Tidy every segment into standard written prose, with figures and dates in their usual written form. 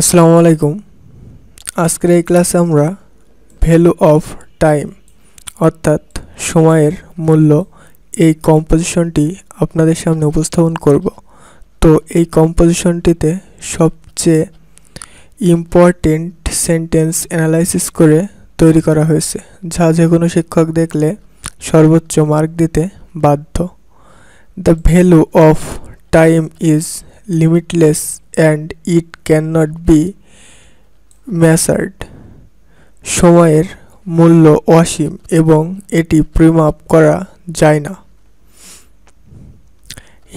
আসসালামু আলাইকুম। আজকের এই ক্লাসে আমরা ভ্যালু অফ টাইম অর্থাৎ সময়ের মূল্য এই কম্পোজিশনটি আপনাদের সামনে উপস্থাপন করব। তো এই কম্পোজিশনটিতে সবচেয়ে ইম্পর্টেন্ট সেন্টেন্স অ্যানালাইসিস করে তৈরি করা হয়েছে, যা যে কোনো শিক্ষক দেখলে সর্বোচ্চ মার্ক দিতে বাধ্য। The value of time is limitless and it cannot be measured. সময়ের মূল্য অসীম এবং এটি পরিমাপ করা যায় না।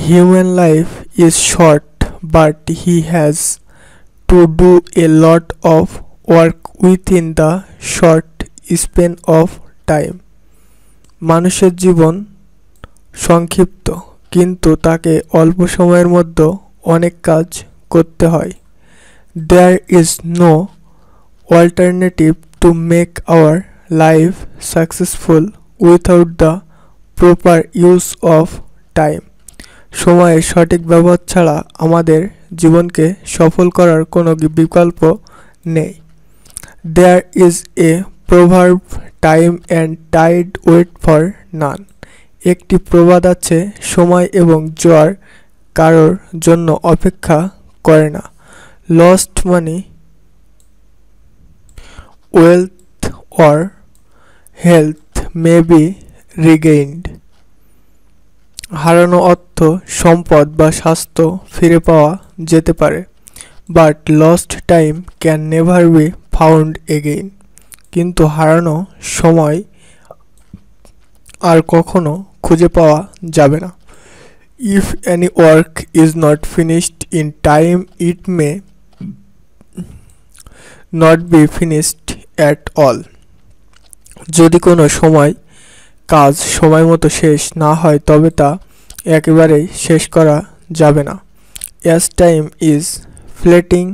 Human life is short, but he has to do a lot of work within the short span of time. মানুষের জীবন সংক্ষিপ্ত, কিন্তু তাকে অল্প সময়ের মধ্যে অনেক কাজ করতে হয়। There is no alternative to make our life successful without the proper use of time. সময়ের সঠিক ব্যবহার ছাড়া আমাদের জীবনকে সফল করার কোনো বিকল্প নেই। There is a proverb, time and tide wait for none. একটি প্রবাদ আছে, সময় এবং জোয়ার কারোর জন্য অপেক্ষা করে না। Lost money, wealth or health may be regained. হারানো অর্থ, সম্পদ বা স্বাস্থ্য ফিরে পাওয়া যেতে পারে, but lost time can never be found again. কিন্তু হারানো সময় আর কখনো খুঁজে পাওয়া যাবে না। If any work is not finished in time, it may not be finished at all. যদি কোনো কাজ সময় মতো শেষ না হয়, তবে তা একেবারেই শেষ করা যাবে না। As time is fleeting,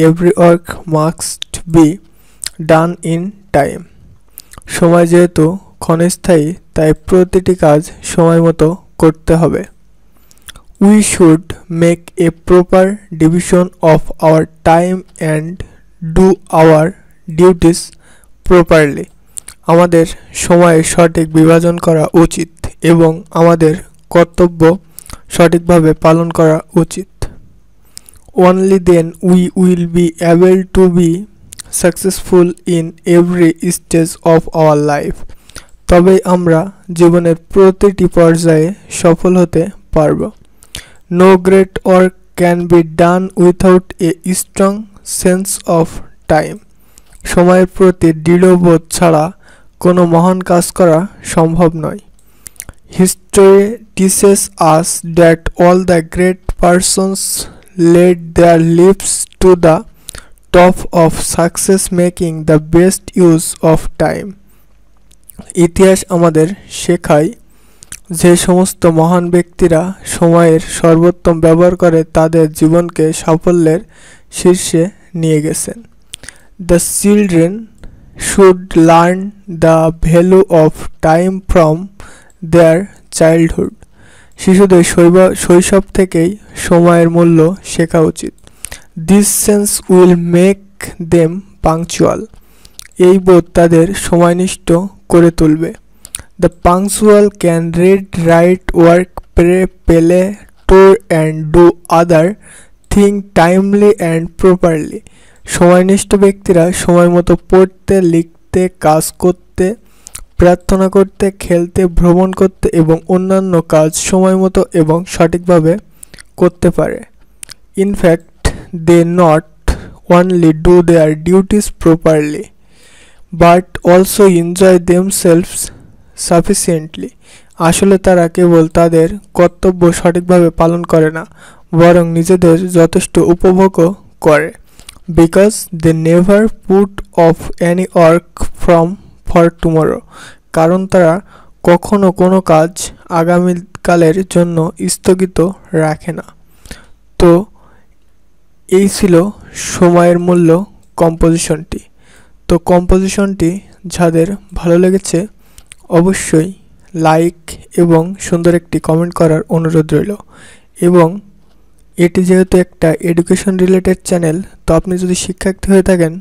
every work must be done in time. সময় যেহেতু ক্ষণস্থায়ী, তাই প্রতিটি কাজ সময় মতো করতে হবে। We should make a proper division of our time and do our duties properly. আমাদের সময়ের সঠিক বিভাজন করা উচিত এবং আমাদের কর্তব্য সঠিকভাবে পালন করা উচিত। Only then we will be able to be successful in every stage of our life. তবেই আমরা জীবনের প্রতিটি পর্যায়ে সফল হতে পারব। No great work can be done without a strong sense of time. সময়ের প্রতি দৃঢ়বোধ ছাড়া কোনো মহান কাজ করা সম্ভব নয়। History teaches us that all the great persons led their lives to the top of success, making the best use of time. ইতিহাস আমাদের শেখায় যে সমস্ত মহান ব্যক্তিরা সময়ের সর্বোত্তম ব্যবহার করে তাদের জীবনকে সাফল্যের শীর্ষে নিয়ে গেছেন। The children should learn the value of time from their childhood. শিশুদের শৈশব থেকেই সময়ের মূল্য শেখা উচিত। This sense will make them punctual. এই বোধ তাদের সময়নিষ্ঠ করে তুলবে। The punctual can read, write, work, pray, play, tour and do other things timely and properly. সময়নিষ্ঠ ব্যক্তিরা সময় মতো পড়তে, লিখতে, কাজ করতে, প্রার্থনা করতে, খেলতে, ভ্রমণ করতে এবং অন্যান্য কাজ সময় মতো এবং সঠিকভাবে করতে পারে। In fact, they not only do their duties properly, but also enjoy themselves sufficiently. আসলে তারা কেবল তাদের কর্তব্য সঠিকভাবে পালন করে না, বরং নিজেদের যথেষ্ট উপভোগও করে। Because they never put off any work for tomorrow. কারণ তারা কখনো কোনো কাজ আগামীকালের জন্য স্থগিত রাখে না। তো এই ছিল সময়ের মূল্য কম্পোজিশনটি। তো কম্পোজিশনটি যাদের ভালো লেগেছে অবশ্যই লাইক এবং সুন্দর একটি কমেন্ট করার অনুরোধ রইল এবং এটি যেহেতু একটা এডুকেশন রিলেটেড চ্যানেল, তো আপনি যদি শিক্ষার্থী হয়ে থাকেন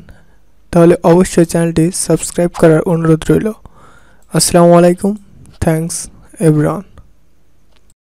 তাহলে অবশ্যই চ্যানেলটি সাবস্ক্রাইব করার অনুরোধ রইল। আসসালামু আলাইকুম, থ্যাঙ্কস এভরিওয়ান।